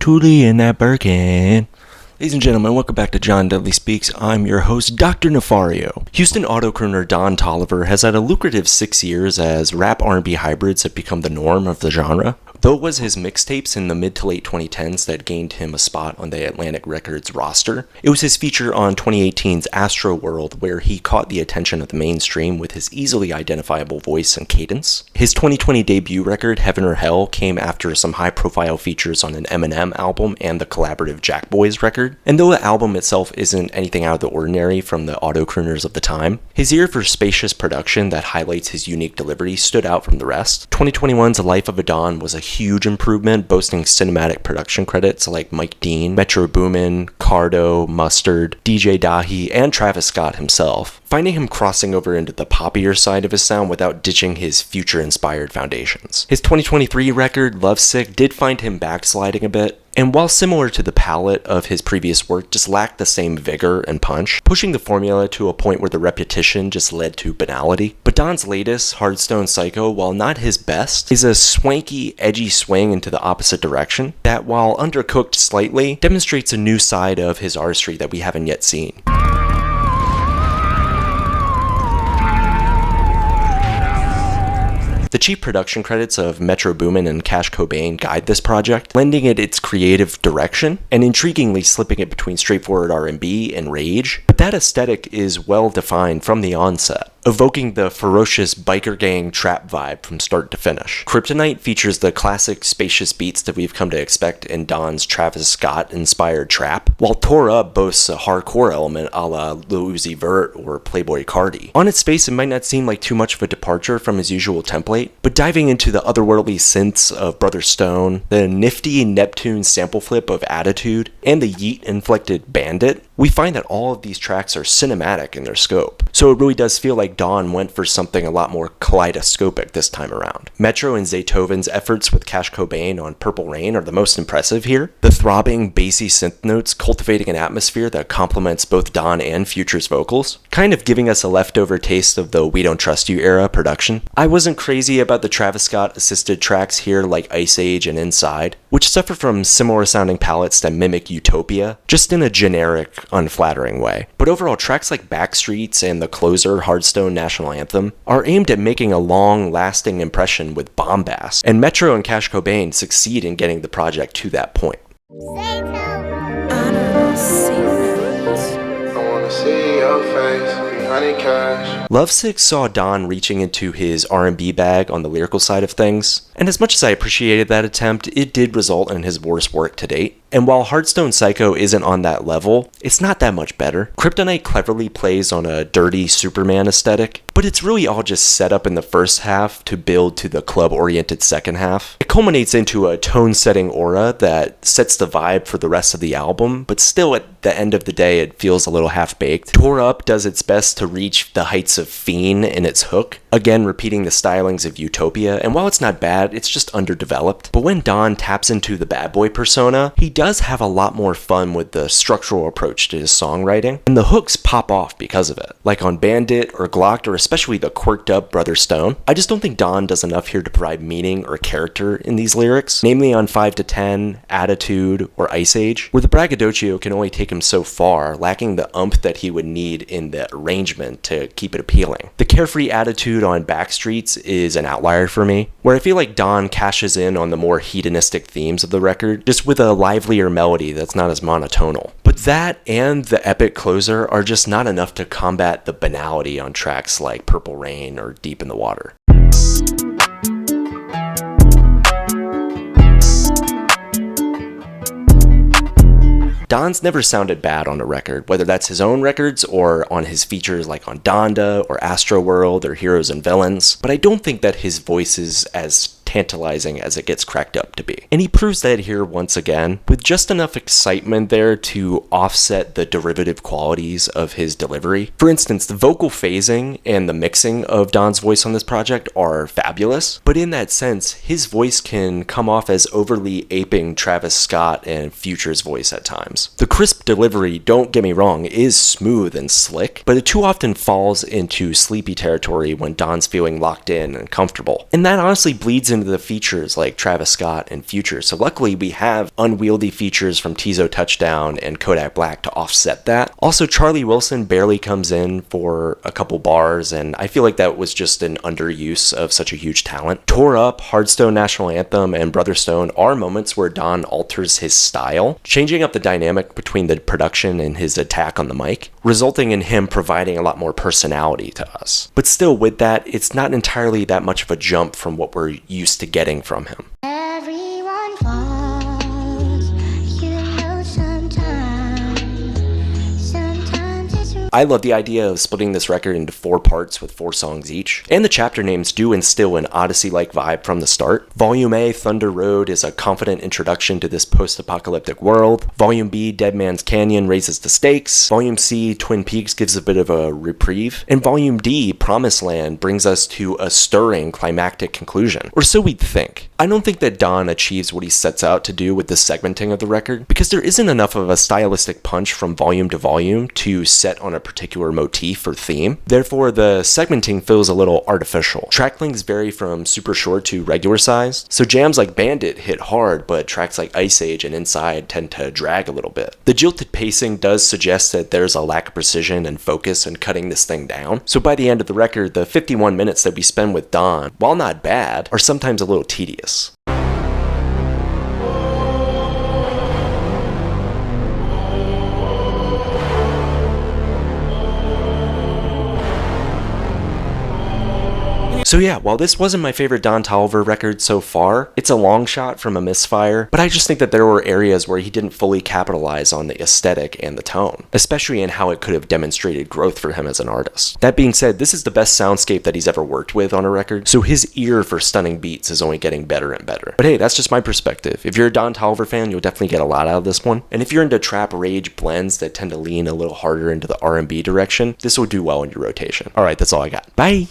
Tootie in that Birkin. Ladies and gentlemen, welcome back to John Dudley Speaks. I'm your host, Dr. Nefario. Houston auto-crooner Don Toliver has had a lucrative 6 years as rap R&B hybrids have become the norm of the genre. Though it was his mixtapes in the mid to late 2010s that gained him a spot on the Atlantic Records roster, it was his feature on 2018's Astroworld where he caught the attention of the mainstream with his easily identifiable voice and cadence. His 2020 debut record, Heaven or Hell, came after some high-profile features on an Eminem album and the collaborative Jack Boys record. And though the album itself isn't anything out of the ordinary from the auto-crooners of the time, his ear for spacious production that highlights his unique delivery stood out from the rest. 2021's Life of a Don was a huge improvement, boasting cinematic production credits like Mike Dean, Metro Boomin, Cardo, Mustard, DJ Dahi, and Travis Scott himself, finding him crossing over into the poppier side of his sound without ditching his future-inspired foundations. His 2023 record, Lovesick, did find him backsliding a bit, and while similar to the palette of his previous work, just lacked the same vigor and punch, pushing the formula to a point where the repetition just led to banality. But Don's latest, HARDSTONE Psycho, while not his best, is a swanky, edgy swing into the opposite direction that, while undercooked slightly, demonstrates a new side of his artistry that we haven't yet seen. The cheap production credits of Metro Boomin and Cash Cobain guide this project, lending it its creative direction, and intriguingly slipping it between straightforward R&B and rage. But that aesthetic is well defined from the onset, evoking the ferocious biker gang trap vibe from start to finish. Kryptonite features the classic spacious beats that we've come to expect in Don's Travis Scott-inspired trap, while Tore Up boasts a hardcore element a la Lil Uzi Vert or Playboi Carti. On its face, it might not seem like too much of a departure from his usual template, but diving into the otherworldly synths of Brother Stone, the nifty Neptune sample flip of Attitude, and the Yeet-inflected Bandit, we find that all of these tracks are cinematic in their scope. So it really does feel like Don went for something a lot more kaleidoscopic this time around. Metro and Zaytoven's efforts with Cash Cobain on Purple Rain are the most impressive here. The throbbing, bassy synth notes cultivating an atmosphere that complements both Don and Future's vocals, kind of giving us a leftover taste of the We Don't Trust You era production. I wasn't crazy about the Travis Scott assisted tracks here like Ice Age and Inside, which suffer from similar sounding palettes that mimic Utopia, just in a generic, unflattering way. But overall, tracks like Backstreets and the closer HARDSTONE National Anthem are aimed at making a long-lasting impression with bombast, and Metro and Cash Cobain succeed in getting the project to that point. Lovesick saw Don reaching into his R&B bag on the lyrical side of things, and as much as I appreciated that attempt, it did result in his worst work to date. And while HARDSTONE Psycho isn't on that level, it's not that much better. Kryptonite cleverly plays on a dirty Superman aesthetic, but it's really all just set up in the first half to build to the club-oriented second half. It culminates into a tone-setting aura that sets the vibe for the rest of the album, but still at the end of the day it feels a little half-baked. Tore Up does its best to reach the heights of Fiend in its hook, again repeating the stylings of Utopia, and while it's not bad, it's just underdeveloped. But when Don taps into the bad boy persona, he does have a lot more fun with the structural approach to his songwriting, and the hooks pop off because of it, like on Bandit or Glocked, or especially the quirked up Brother Stone. I just don't think Don does enough here to provide meaning or character in these lyrics, namely on 5 to 10, Attitude, or Ice Age, where the braggadocio can only take him so far, lacking the oomph that he would need in the arrangement to keep it appealing. The carefree attitude on Backstreets is an outlier for me, where I feel like Don cashes in on the more hedonistic themes of the record, just with a livelier melody that's not as monotonal. But that and the epic closer are just not enough to combat the banality on tracks like Purple Rain or Deep in the Water. Don's never sounded bad on a record, whether that's his own records or on his features like on Donda or Astroworld or Heroes and Villains, but I don't think that his voice is as tantalizing as it gets cracked up to be. And he proves that here once again, with just enough excitement there to offset the derivative qualities of his delivery. For instance, the vocal phasing and the mixing of Don's voice on this project are fabulous, but in that sense, his voice can come off as overly aping Travis Scott and Future's voice at times. The crisp delivery, don't get me wrong, is smooth and slick, but it too often falls into sleepy territory when Don's feeling locked in and comfortable. And that honestly bleeds into into the features like Travis Scott and Future. So luckily we have unwieldy features from Tizo Touchdown and Kodak Black to offset that. Also, Charlie Wilson barely comes in for a couple bars, and I feel like that was just an underuse of such a huge talent. Tore Up, HARDSTONE National Anthem, and Brother Stone are moments where Don alters his style, changing up the dynamic between the production and his attack on the mic, resulting in him providing a lot more personality to us. But still, with that, it's not entirely that much of a jump from what we're used to getting from him. Everyone falls, you know, sometimes it's I love the idea of splitting this record into 4 parts with 4 songs each, and the chapter names do instill an Odyssey-like vibe from the start. Volume A, Thunder Road, is a confident introduction to this post-apocalyptic world. Volume B, Dead Man's Canyon, raises the stakes. Volume C, Twin Peaks, gives a bit of a reprieve. And Volume D, Promised Land, brings us to a stirring climactic conclusion. Or so we'd think. I don't think that Don achieves what he sets out to do with the segmenting of the record, because there isn't enough of a stylistic punch from volume to volume to set on a particular motif or theme. Therefore, the segmenting feels a little artificial. Track lengths vary from super short to regular sized, so jams like Bandit hit hard, but tracks like Ice Age and Inside tend to drag a little bit. The jilted pacing does suggest that there's a lack of precision and focus in cutting this thing down, so by the end of the record, the 51 minutes that we spend with Don, while not bad, are sometimes a little tedious. So yeah, while this wasn't my favorite Don Toliver record so far, it's a long shot from a misfire, but I just think that there were areas where he didn't fully capitalize on the aesthetic and the tone, especially in how it could have demonstrated growth for him as an artist. That being said, this is the best soundscape that he's ever worked with on a record, so his ear for stunning beats is only getting better and better. But hey, that's just my perspective. If you're a Don Toliver fan, you'll definitely get a lot out of this one, and if you're into trap rage blends that tend to lean a little harder into the R&B direction, this will do well in your rotation. Alright, that's all I got. Bye!